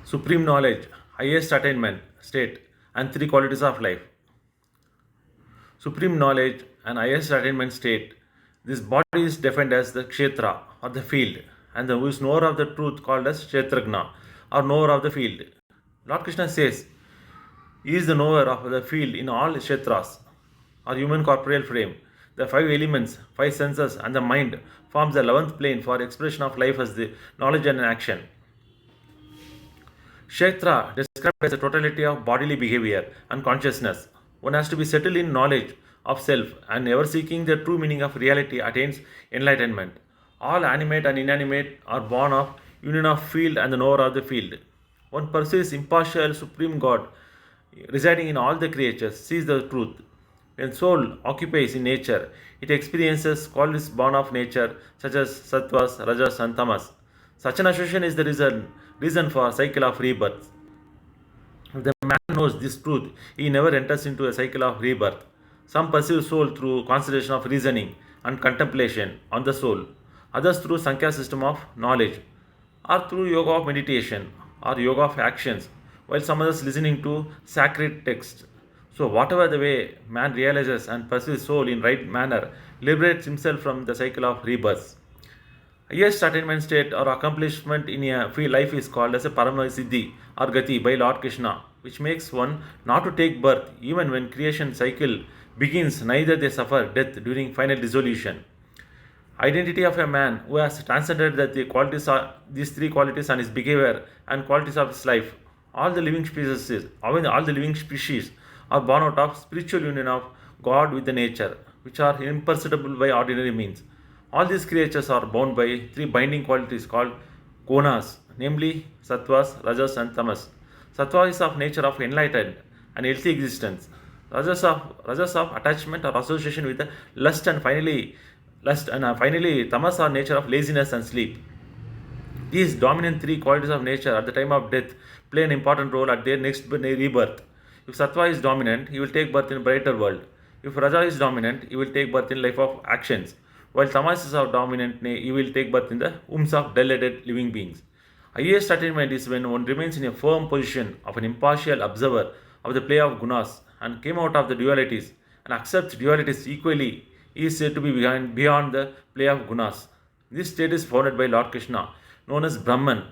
supreme knowledge, highest attainment state, and three qualities of life. Supreme knowledge and highest attainment state. This body is defined as the Kshetra or the field, and the who is knower of the truth called as Kshetrajna or knower of the field. Lord Krishna says, He is the knower of the field in all Kshetras or human corporeal frame. The five elements, five senses, and the mind forms the 11th plane for expression of life as the knowledge and action. Kshetra described as the totality of bodily behaviour and consciousness. One has to be settled in knowledge of self and ever seeking the true meaning of reality attains enlightenment. All animate and inanimate are born of union of field and the knower of the field. One perceives impartial supreme God residing in all the creatures, sees the truth. When soul occupies in nature, it experiences qualities born of nature such as Sattvas, Rajas and Tamas. Such an association is the reason for cycle of rebirth. If the man knows this truth, he never enters into a cycle of rebirth. Some perceive soul through consideration of reasoning and contemplation on the soul, others through Sankhya system of knowledge, or through yoga of meditation or yoga of actions, while some others listening to sacred texts. So whatever the way man realizes and perceives soul in right manner, liberates himself from the cycle of rebirths. Highest attainment state or accomplishment in a free life is called as a Parham Siddi or Gathi by Lord Krishna, which makes one not to take birth even when creation cycle begins, neither they suffer death during final dissolution. Identity of a man who has transcended that the qualities are these three qualities and his behavior and qualities of his life. All the living species are born out of spiritual union of God with the nature, which are imperceptible by ordinary means. All these creatures are bound by three binding qualities called gunas, namely Sattvas, Rajas, and Tamas. Sattva is of nature of enlightened and healthy existence. Rajas of attachment or association with the lust and finally Tamas are nature of laziness and sleep. These dominant three qualities of nature at the time of death play an important role at their next rebirth. If Sattva is dominant, he will take birth in a brighter world. If Raja is dominant, he will take birth in life of actions. While Tamas is dominant, he will take birth in the wombs of dull-headed living beings. Highest attainment is when one remains in a firm position of an impartial observer of the play of gunas and came out of the dualities and accepts dualities equally. He is said to be beyond the play of gunas. This state is founded by Lord Krishna, known as Brahman,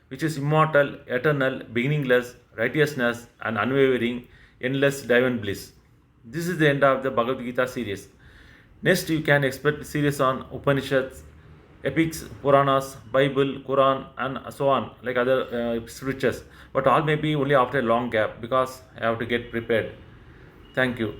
which is immortal, eternal, beginningless, righteousness, and unwavering, endless divine bliss. This is the end of the Bhagavad Gita series. Next, you can expect series on Upanishads, epics, Puranas, Bible, Quran, and so on, like other scriptures. But all may be only after a long gap because I have to get prepared. Thank you.